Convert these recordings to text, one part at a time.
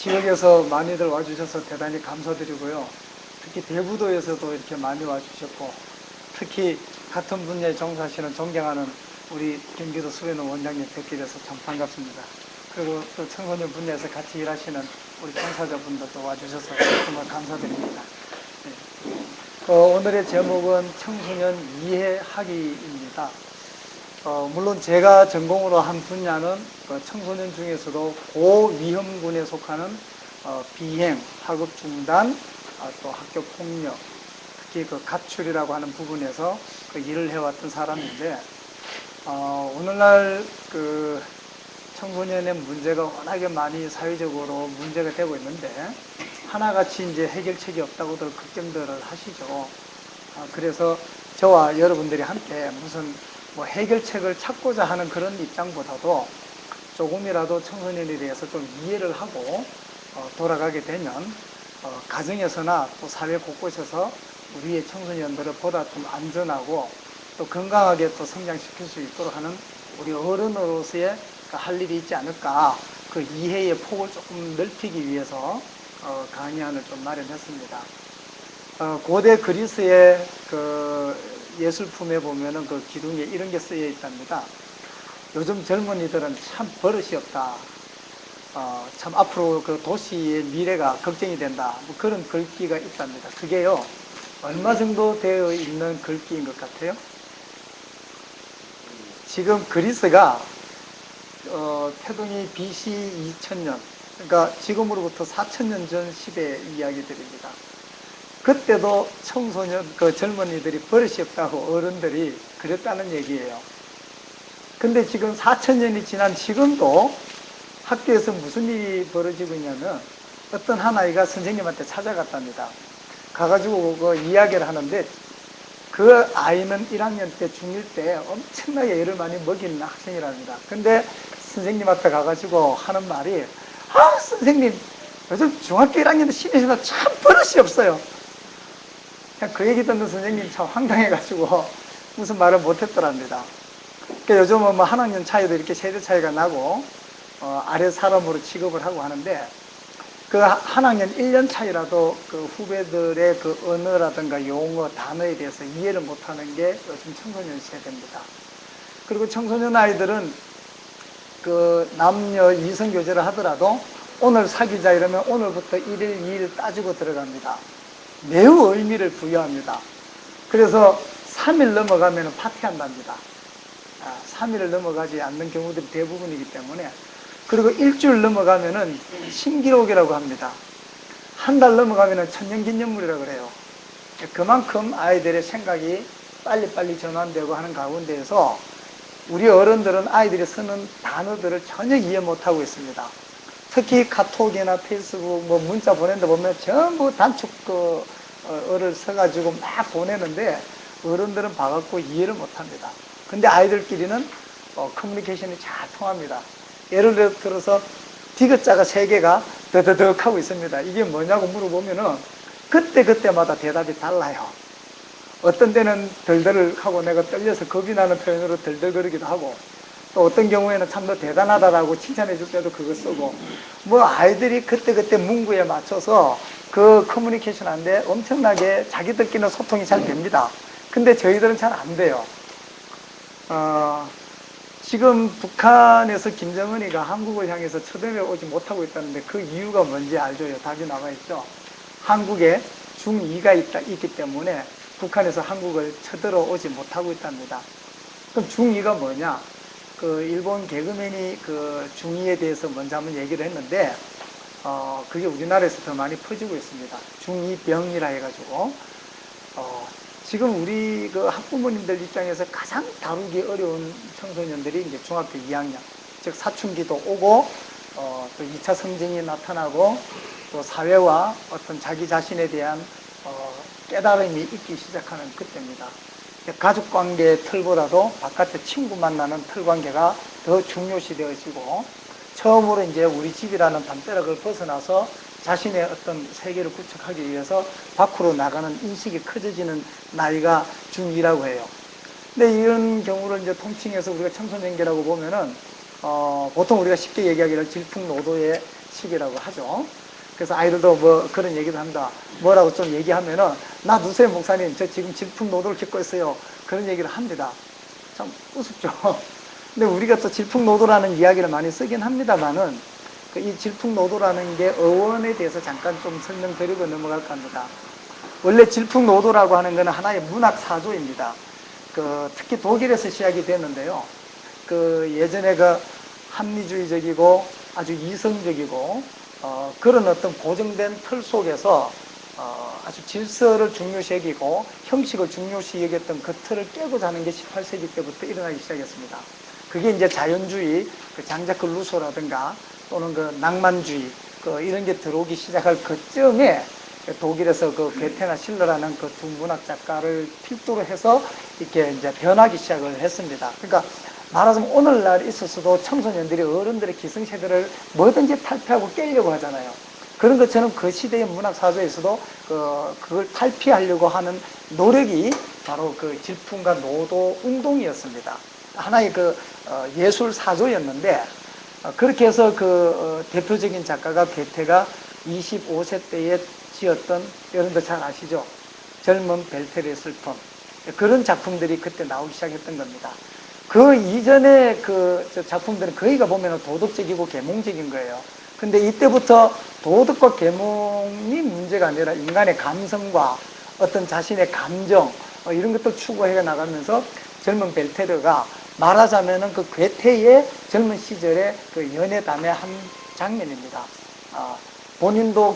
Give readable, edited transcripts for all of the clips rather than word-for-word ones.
지역에서 많이들 와주셔서 대단히 감사드리고요. 특히 대구도에서도 이렇게 많이 와주셨고, 특히 같은 분야에 종사하시는 존경하는 우리 경기도 수변의 원장님 뵙게 돼서 참 반갑습니다. 그리고 또 청소년 분야에서 같이 일하시는 우리 종사자분들도 와주셔서 정말 감사드립니다. 네. 오늘의 제목은 청소년 이해하기입니다. 물론 제가 전공으로 한 분야는 청소년 중에서도 고위험군에 속하는 비행, 학업 중단, 또 학교 폭력, 특히 그 가출이라고 하는 부분에서 그 일을 해왔던 사람인데, 오늘날 그 청소년의 문제가 워낙에 많이 사회적으로 문제가 되고 있는데, 하나같이 이제 해결책이 없다고들 걱정들을 하시죠. 그래서 저와 여러분들이 함께 무슨 뭐 해결책을 찾고자 하는 그런 입장보다도 조금이라도 청소년에 대해서 좀 이해를 하고 돌아가게 되면 가정에서나 또 사회 곳곳에서 우리의 청소년들을 보다 좀 안전하고 또 건강하게 또 성장시킬 수 있도록 하는 우리 어른으로서의 할 일이 있지 않을까, 그 이해의 폭을 조금 넓히기 위해서 강의안을 좀 마련했습니다. 고대 그리스의 그 예술품에 보면은 그 기둥에 이런 게 쓰여 있답니다. 요즘 젊은이들은 참 버릇이 없다. 참 앞으로 그 도시의 미래가 걱정이 된다. 뭐 그런 글귀가 있답니다. 그게요, 얼마 정도 되어 있는 글귀인 것 같아요? 지금 그리스가 태동이 BC 2000년, 그러니까 지금으로부터 4000년 전 시대 이야기들입니다. 그때도 청소년, 그 젊은이들이 버릇이 없다고 어른들이 그랬다는 얘기예요. 근데 지금 4000년이 지난 지금도 학교에서 무슨 일이 벌어지고 있냐면, 어떤 한 아이가 선생님한테 찾아갔답니다. 가가지고 그 이야기를 하는데, 그 아이는 1학년 때, 중1 때 엄청나게 애를 많이 먹이는 학생이랍니다. 근데 선생님 앞에 가가지고 하는 말이, 선생님, 요즘 중학교 1학년 신입생들 참 버릇이 없어요. 그냥 그 얘기 듣는 선생님이 참 황당해가지고 무슨 말을 못했더랍니다. 그러니까 요즘은 뭐 한 학년 차이도 이렇게 세대 차이가 나고 아래 사람으로 취급을 하고 하는데, 그 한 학년 1년 차이라도 그 후배들의 그 언어라든가 용어, 단어에 대해서 이해를 못하는 게 요즘 청소년 세대입니다. 그리고 청소년 아이들은 그 남녀 이성 교제를 하더라도 오늘 사귀자 이러면 오늘부터 1일, 2일 따지고 들어갑니다. 매우 의미를 부여합니다. 그래서 3일 넘어가면 파티한답니다. 3일을 넘어가지 않는 경우들이 대부분이기 때문에. 그리고 일주일 넘어가면은 신기록이라고 합니다. 한 달 넘어가면은 천년기념물이라고 그래요. 그만큼 아이들의 생각이 빨리빨리 전환되고 하는 가운데에서 우리 어른들은 아이들이 쓰는 단어들을 전혀 이해 못하고 있습니다. 특히 카톡이나 페이스북 뭐 문자 보낸다 보면 전부 단축어를 써가지고 막 보내는데, 어른들은 봐갖고 이해를 못합니다. 근데 아이들끼리는 커뮤니케이션이 잘 통합니다. 예를 들어서 디귿자가 3개가 더더덕 하고 있습니다. 이게 뭐냐고 물어보면은 그때그때마다 대답이 달라요. 어떤 때는 덜덜 하고 내가 떨려서 겁이 나는 표현으로 덜덜거리기도 하고, 또 어떤 경우에는 참 너 대단하다라고 칭찬해 줄 때도 그거 쓰고, 뭐 아이들이 그때그때 문구에 맞춰서 그 커뮤니케이션 하는데 엄청나게 자기들끼리는 소통이 잘 됩니다. 근데 저희들은 잘 안 돼요. 지금 북한에서 김정은이가 한국을 향해서 쳐들어 오지 못하고 있다는데 그 이유가 뭔지 알죠? 답이 나와 있죠. 한국에 중2가 있기 때문에 북한에서 한국을 쳐들어 오지 못하고 있답니다. 그럼 중2가 뭐냐? 그 일본 개그맨이 그 중2에 대해서 먼저 한번 얘기를 했는데, 그게 우리나라에서 더 많이 퍼지고 있습니다. 중2병이라 해가지고, 지금 우리 그 학부모님들 입장에서 가장 다루기 어려운 청소년들이 이제 중학교 2학년, 즉 사춘기도 오고, 또 2차 성징이 나타나고, 또 사회와 어떤 자기 자신에 대한 깨달음이 있기 시작하는 그때입니다. 가족관계의 틀보다도 바깥에 친구 만나는 틀관계가 더 중요시 되어지고, 처음으로 이제 우리 집이라는 담벼락을 벗어나서 자신의 어떤 세계를 구축하기 위해서 밖으로 나가는 인식이 커져지는 나이가 중2라고 해요. 근데 이런 경우를 이제 통칭해서 우리가 청소년기라고 보면은, 보통 우리가 쉽게 얘기하기를 질풍노도의 시기라고 하죠. 그래서 아이들도 뭐 그런 얘기를 합니다. 뭐라고 좀 얘기하면은, 나 누세요 목사님, 저 지금 질풍노도를 겪고 있어요. 그런 얘기를 합니다. 참 우습죠. 근데 우리가 또 질풍노도라는 이야기를 많이 쓰긴 합니다만은, 이 질풍노도라는 게 어원에 대해서 잠깐 좀 설명드리고 넘어갈까 합니다. 원래 질풍노도라고 하는 것은 하나의 문학 사조입니다. 특히 독일에서 시작이 됐는데요. 예전에 합리주의적이고 아주 이성적이고 그런 어떤 고정된 틀 속에서 아주 질서를 중요시 여기고 형식을 중요시 여겼던 그 틀을 깨고자 하는 게 18세기 때부터 일어나기 시작했습니다. 그게 이제 자연주의, 장자크 루소라든가 또는 낭만주의 이런 게 들어오기 시작할 그쯤에 독일에서 괴테나 실러라는 그 두 문학 작가를 필두로 해서 이렇게 이제 변하기 시작을 했습니다. 그러니까 말하자면 오늘날 있어서도 청소년들이 어른들의 기성세대를 뭐든지 탈피하고 깨려고 하잖아요. 그런 것처럼 그 시대의 문학 사조에서도 그걸 탈피하려고 하는 노력이 바로 질풍과 노도 운동이었습니다. 하나의 예술 사조였는데, 그렇게 해서 대표적인 작가가 괴테가 25세 때에 지었던, 여러분들 잘 아시죠? 젊은 벨테르의 슬픔. 그런 작품들이 그때 나오기 시작했던 겁니다. 그 이전의 작품들은 거의가 보면 도덕적이고 계몽적인 거예요. 근데 이때부터 도덕과 계몽이 문제가 아니라 인간의 감성과 어떤 자신의 감정, 이런 것들 추구해 나가면서 젊은 벨테르가 말하자면은 괴테의 젊은 시절의 연애담의 한 장면입니다.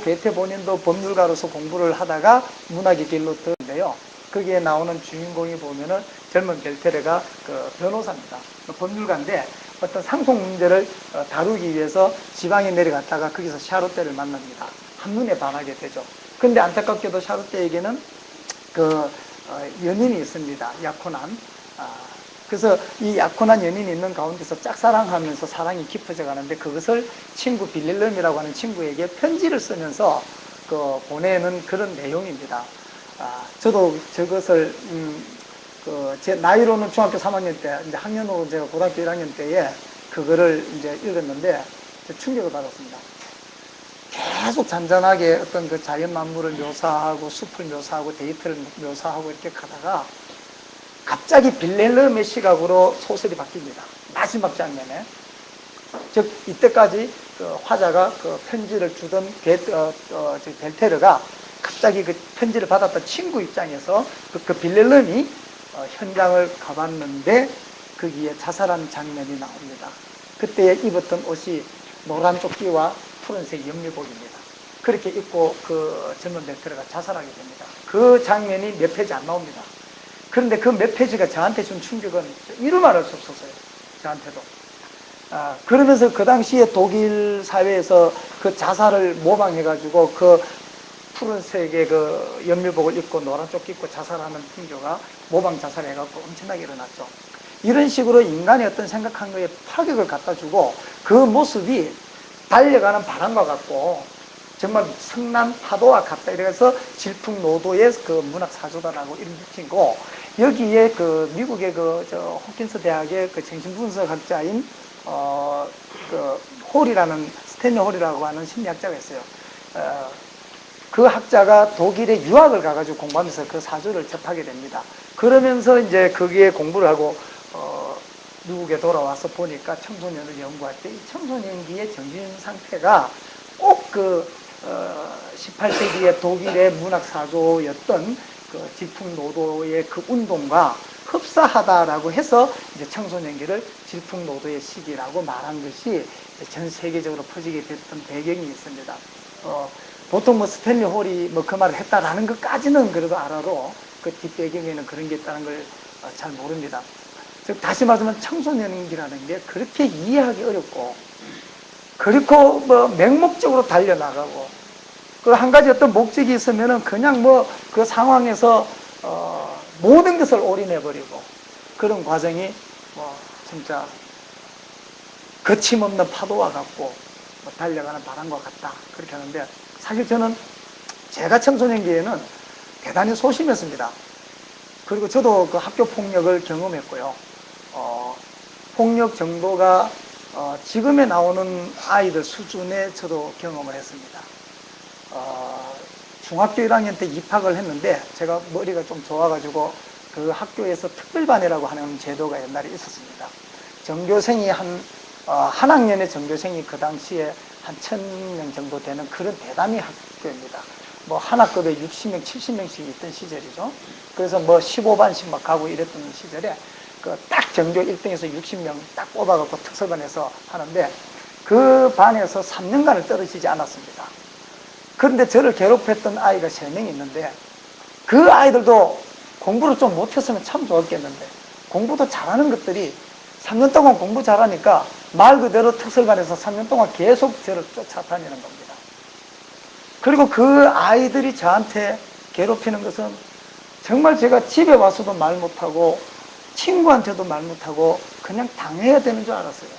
괴테 본인도 법률가로서 공부를 하다가 문학의 길로 들었는데요. 거기에 나오는 주인공이 보면은 젊은 벨테르가 변호사입니다. 법률가인데 어떤 상속 문제를 다루기 위해서 지방에 내려갔다가 거기서 샤롯테를 만납니다. 한눈에 반하게 되죠. 근데 안타깝게도 샤롯테에게는 연인이 있습니다. 약혼한. 그래서 이 약혼한 연인이 있는 가운데서 짝사랑하면서 사랑이 깊어져 가는데, 그것을 친구 빌렐름이라고 하는 친구에게 편지를 쓰면서 보내는 그런 내용입니다. 저도 저것을 제 나이로는 중학교 3학년 때, 이제 학년으로 제가 고등학교 1학년 때에 그거를 이제 읽었는데 충격을 받았습니다. 계속 잔잔하게 어떤 자연 만물을 묘사하고 숲을 묘사하고 데이트를 묘사하고 이렇게 가다가 갑자기 빌렐름의 시각으로 소설이 바뀝니다. 마지막 장면에. 즉 이때까지 화자가 편지를 주던 벨테르가 갑자기 편지를 받았던 친구 입장에서 빌렐름이 현장을 가봤는데 거기에 자살한 장면이 나옵니다. 그때 입었던 옷이 노란 조끼와 푸른색 연미복입니다. 그렇게 입고 젊은 벨테르가 자살하게 됩니다. 그 장면이 몇 페이지 안 나옵니다. 그런데 그 몇 페이지가 저한테 준 충격은 이루 말할 수 없었어요. 저한테도. 그러면서 그 당시에 독일 사회에서 자살을 모방해가지고 푸른색의 연밀복을 입고 노란 조끼 입고 자살하는 풍조가 모방 자살해갖고 엄청나게 일어났죠. 이런 식으로 인간의 어떤 생각한 거에 파격을 갖다주고 그 모습이 달려가는 바람과 같고 정말 성난 파도와 같다. 이래서 질풍노도의 문학 사조다라고 이름 붙이고, 여기에 미국의 호킨스 대학의 정신분석학자인 홀이라는 스탠리 홀이라고 하는 심리학자가 있어요. 그 학자가 독일에 유학을 가가지고 공부하면서 그 사조를 접하게 됩니다. 그러면서 이제 거기에 공부를 하고 미국에 돌아와서 보니까 청소년을 연구할 때 이 청소년기의 정신 상태가 꼭 18세기의 독일의 문학 사조였던 질풍노도의 운동과 흡사하다라고 해서 이제 청소년기를 질풍노도의 시기라고 말한 것이 전 세계적으로 퍼지게 됐던 배경이 있습니다. 보통 스탠리 홀이 그 말을 했다라는 것까지는 그래도 알아도 그 뒷배경에는 그런 게 있다는 걸 잘 모릅니다. 즉 다시 말하면 청소년기라는 게 그렇게 이해하기 어렵고, 그리고 맹목적으로 달려나가고, 한 가지 어떤 목적이 있으면은 그냥 그 상황에서 모든 것을 올인해버리고, 그런 과정이 진짜 거침없는 파도와 같고 달려가는 바람과 같다, 그렇게 하는데, 사실 저는 제가 청소년기에는 대단히 소심했습니다. 그리고 저도 학교 폭력을 경험했고요. 폭력 정도가 지금에 나오는 아이들 수준에 저도 경험을 했습니다. 어, 중학교 1학년 때 입학을 했는데 제가 머리가 좀 좋아가지고 그 학교에서 특별반이라고 하는 제도가 옛날에 있었습니다. 전교생이 한 학년의 전교생이 그 당시에 한 1000명 정도 되는 그런 대단히 학교입니다. 뭐 한 학급에 60명, 70명씩 있던 시절이죠. 그래서 뭐 15반씩 막 가고 이랬던 시절에 그 딱 전교 1등에서 60명 딱 뽑아갖고 특설반에서 하는데 그 반에서 3년간을 떨어지지 않았습니다. 그런데 저를 괴롭혔던 아이가 3명 있는데 그 아이들도 공부를 좀 못했으면 참 좋았겠는데 공부도 잘하는 것들이 3년 동안 공부 잘하니까 말 그대로 특설반에서 3년 동안 계속 저를 쫓아다니는 겁니다. 그리고 그 아이들이 저한테 괴롭히는 것은 정말 제가 집에 와서도 말 못하고 친구한테도 말 못하고 그냥 당해야 되는 줄 알았어요.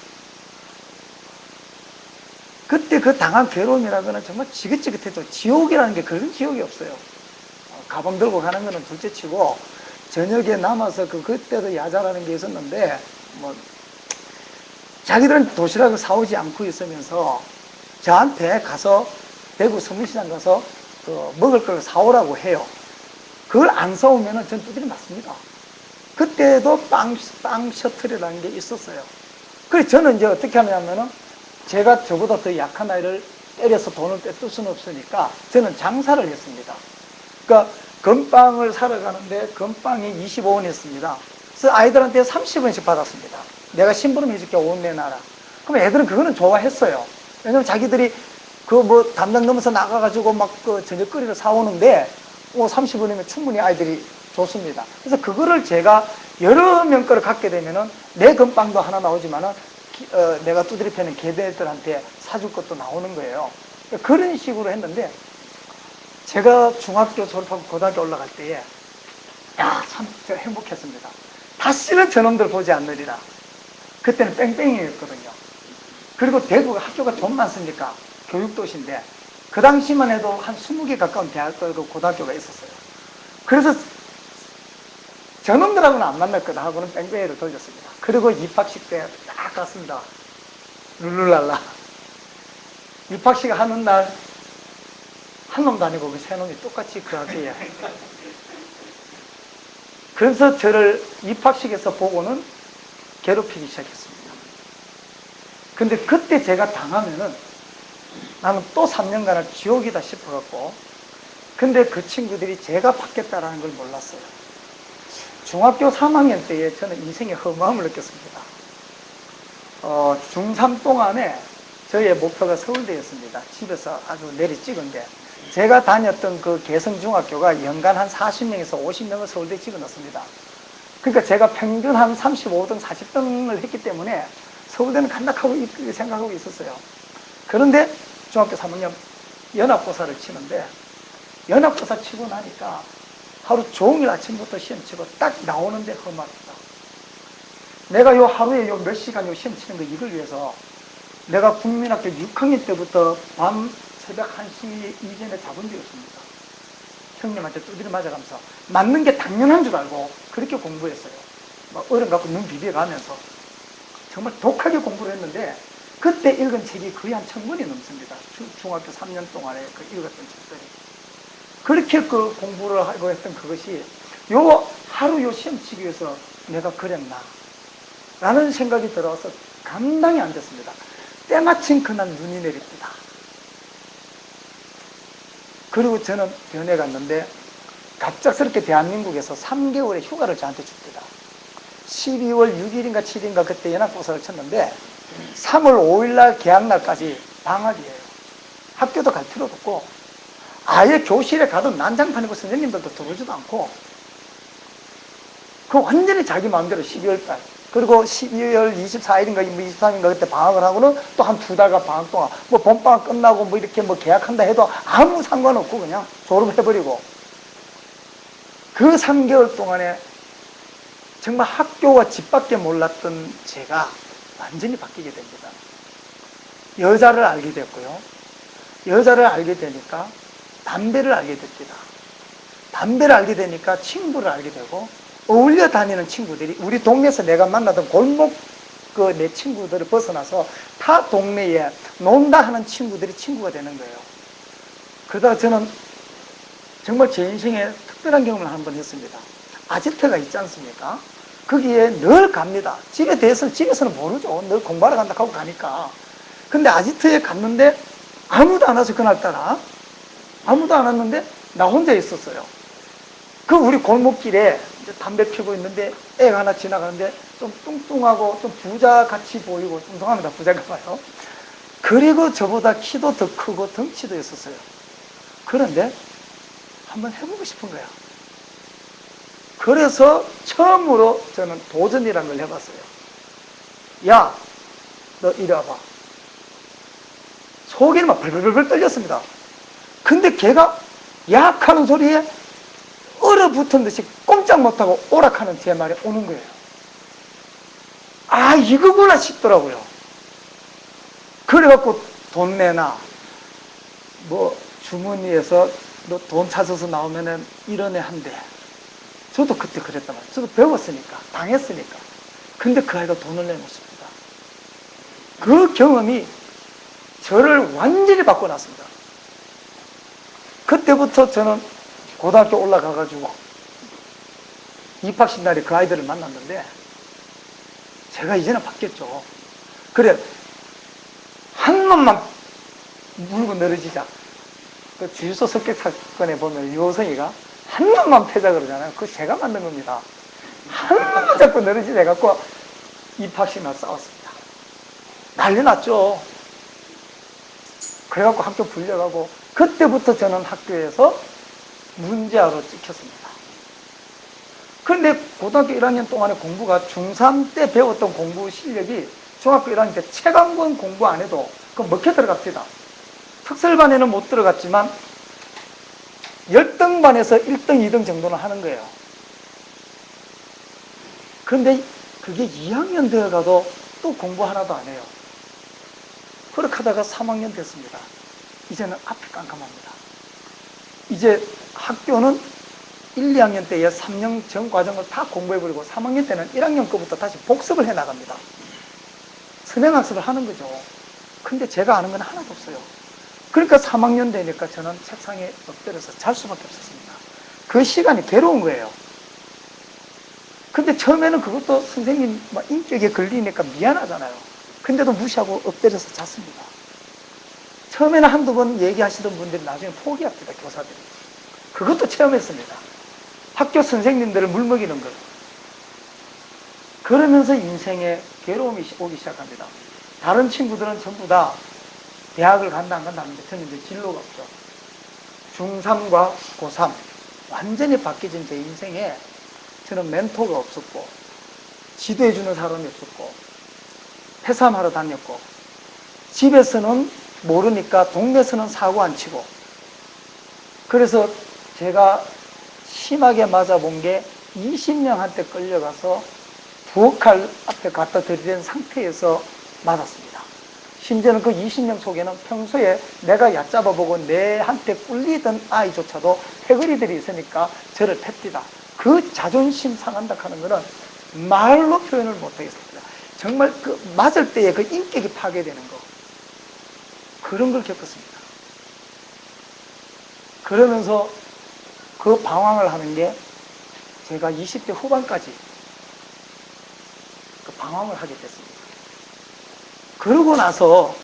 그때 그 당한 괴로움이라고는 정말 지긋지긋했죠. 지옥이라는 게 그런 지옥이 없어요. 가방 들고 가는 거는 둘째 치고 저녁에 남아서 그때도 야자라는 게 있었는데 뭐 자기들은 도시락을 사오지 않고 있으면서 저한테 가서 대구 서문시장 가서 먹을 걸 사오라고 해요. 그걸 안 사오면 전 두드려 맞습니다. 그때도 빵 셔틀이라는 게 있었어요. 그래서 저는 이제 어떻게 하냐면은 제가 저보다 더 약한 아이를 때려서 돈을 뺏을 수는 없으니까 저는 장사를 했습니다. 그러니까 건빵을 사러 가는데 건빵이 25원 했습니다. 그래서 아이들한테 30원씩 받았습니다. 내가 심부름 해줄게 5원 내놔라. 그럼 애들은 그거는 좋아했어요. 왜냐면 자기들이 그 뭐 담당 넘어서 나가가지고 막 그 저녁거리를 사오는데 30원이면 충분히 아이들이 좋습니다. 그래서 그거를 제가 여러 명 거를 갖게 되면은 내 건빵도 하나 나오지만은 내가 두드려 패는 개들한테 사줄 것도 나오는 거예요. 그런 식으로 했는데 제가 중학교 졸업하고 고등학교 올라갈 때에 참 행복했습니다. 다시는 저놈들 보지 않으리라. 그때는 뺑뺑이였거든요. 그리고 대구가 학교가 좀 많습니까? 교육도시인데 그 당시만 해도 한 20개 가까운 대학교 고등학교가 있었어요. 그래서 저놈들하고는 안 만났거든 하고는 뺑뺑이를 돌렸습니다. 그리고 입학식 때 딱 갔습니다. 룰루랄라. 입학식 하는 날 한 놈도 아니고 그 세 놈이 똑같이 그 학교에. 그래서 저를 입학식에서 보고는 괴롭히기 시작했습니다. 근데 그때 제가 당하면은 나는 또 3년간을 지옥이다 싶어갖고 근데 그 친구들이 제가 받겠다라는 걸 몰랐어요. 중학교 3학년 때에 저는 인생의 허무함을 느꼈습니다. 중3 동안에 저의 목표가 서울대였습니다. 집에서 아주 내리 찍은데 제가 다녔던 그 개성중학교가 연간 한 40명에서 50명을 서울대에 찍어넣습니다. 그러니까 제가 평균 한 35등, 40등을 했기 때문에 서울대는 간다고 생각하고 있었어요. 그런데 중학교 3학년 연합고사를 치는데 연합고사 치고 나니까 하루 종일 아침부터 시험 치고 딱 나오는데 험합니다. 내가 요 하루에 요 몇 시간 요 시험 치는 거 이걸 위해서 내가 국민학교 6학년 때부터 밤 새벽 1시 이전에 잡은 적이 없습니다. 형님한테 두드려 맞아가면서 맞는 게 당연한 줄 알고 그렇게 공부했어요. 막 얼음 갖고 눈 비벼가면서 정말 독하게 공부를 했는데 그때 읽은 책이 거의 한 1000권이 넘습니다. 중학교 3년 동안에 그 읽었던 책들이. 그렇게 그 공부를 하고 했던 그것이 요 하루 요 시험 치기 위해서 내가 그랬나 라는 생각이 들어서 감당이 안 됐습니다. 때마침 그날 눈이 내립니다. 그리고 저는 병원에 갔는데 갑작스럽게 대한민국에서 3개월의 휴가를 저한테 줍니다. 12월 6일인가 7일인가 그때 연합고사를 쳤는데 3월 5일날 개학날까지 방학이에요. 학교도 갈 필요도 없고 아예 교실에 가도 난장판이고 선생님들도 들어오지도 않고 그 완전히 자기 마음대로 12월달 그리고 12월 24일인가 23일인가 그때 방학을 하고는 또 한 2달간 방학 동안 뭐 봄방학 끝나고 뭐 이렇게 뭐 계약한다 해도 아무 상관없고 그냥 졸업해버리고 그 3개월 동안에 정말 학교와 집밖에 몰랐던 제가 완전히 바뀌게 됩니다. 여자를 알게 됐고요. 여자를 알게 되니까 담배를 알게 됩니다. 담배를 알게 되니까 친구를 알게 되고 어울려 다니는 친구들이 우리 동네에서 내가 만나던 골목 그 내 친구들을 벗어나서 타 동네에 논다 하는 친구들이 친구가 되는 거예요. 그러다가 저는 정말 제 인생에 특별한 경험을 한 번 했습니다. 아지트가 있지 않습니까? 거기에 늘 갑니다. 집에 대해서는 집에서는 모르죠. 늘 공부하러 간다 하고 가니까. 근데 아지트에 갔는데 아무도 안 와서 그날따라 아무도 안 왔는데 나 혼자 있었어요. 그 우리 골목길에 담배 피우고 있는데 애가 하나 지나가는데 좀 뚱뚱하고 좀 부자같이 보이고 뚱뚱합니다. 부자가 봐요. 그리고 저보다 키도 더 크고 덩치도 있었어요. 그런데 한번 해보고 싶은 거야. 그래서 처음으로 저는 도전이라는 걸 해봤어요. 야, 너 이리 와봐. 속이 막 벌벌벌 떨렸습니다. 근데 걔가 약 하는 소리에 얼어붙은 듯이 꼼짝 못하고 오락하는 제 말에 오는 거예요. 아, 이거구나 싶더라고요. 그래갖고 돈 내놔. 뭐 주머니에서 너 돈 찾아서 나오면은 이런 애 한대. 저도 그때 그랬단 말이에요. 저도 배웠으니까, 당했으니까. 근데 그 아이가 돈을 내놓습니다. 그 경험이 저를 완전히 바꿔놨습니다. 그때부터 저는 고등학교 올라가가지고 입학식 날에 그 아이들을 만났는데 제가 이제는 바뀌었죠. 그래, 한 놈만 물고 늘어지자. 그 주유소 습격 사건에 보면 유호성이가 한 놈만 패자 그러잖아요. 그거 제가 만든 겁니다. 한 놈만 자꾸 늘어지자 해갖고 입학식 날 싸웠습니다. 난리 났죠. 그래갖고 학교 불려가고 그때부터 저는 학교에서 문제아로 찍혔습니다. 그런데 고등학교 1학년 동안의 공부가 중3 때 배웠던 공부 실력이 중학교 1학년 때 책 한 권 공부 안 해도 그거 먹혀 들어갑니다. 특설반에는 못 들어갔지만 열등반에서 1등, 2등 정도는 하는 거예요. 그런데 그게 2학년 되어가도 또 공부 하나도 안 해요. 그렇게 하다가 3학년 됐습니다. 이제는 앞이 깜깜합니다. 이제 학교는 1, 2학년 때에 3년 전 과정을 다 공부해버리고 3학년 때는 1학년 거부터 다시 복습을 해나갑니다. 선행학습을 하는 거죠. 근데 제가 아는 건 하나도 없어요. 그러니까 3학년 되니까 저는 책상에 엎드려서 잘 수밖에 없었습니다. 그 시간이 괴로운 거예요. 근데 처음에는 그것도 선생님 인격에 걸리니까 미안하잖아요. 근데도 무시하고 엎드려서 잤습니다. 처음에는 한두 번 얘기하시던 분들이 나중에 포기합니다, 교사들이. 그것도 체험했습니다. 학교 선생님들을 물먹이는 것. 그러면서 인생에 괴로움이 오기 시작합니다. 다른 친구들은 전부 다 대학을 간다 안 간다 하는데 저는 이제 진로가 없죠. 중3과 고3 완전히 바뀌어진 제 인생에 저는 멘토가 없었고 지도해주는 사람이 없었고 회사하러 다녔고 집에서는 모르니까 동네에서는 사고 안 치고 그래서 제가 심하게 맞아본 게 20명한테 끌려가서 부엌칼 앞에 갖다 들이댄 상태에서 맞았습니다. 심지어는 그 20명 속에는 평소에 내가 얕잡아보고 내한테 꿀리던 아이조차도 패거리들이 있으니까 저를 팹디다. 그 자존심 상한다 하는 거는 말로 표현을 못하겠습니다. 정말 그 맞을 때의 그 인격이 파괴되는 거. 그런 걸 겪었습니다. 그러면서 그 방황을 하는 게 제가 20대 후반까지 그 방황을 하게 됐습니다. 그러고 나서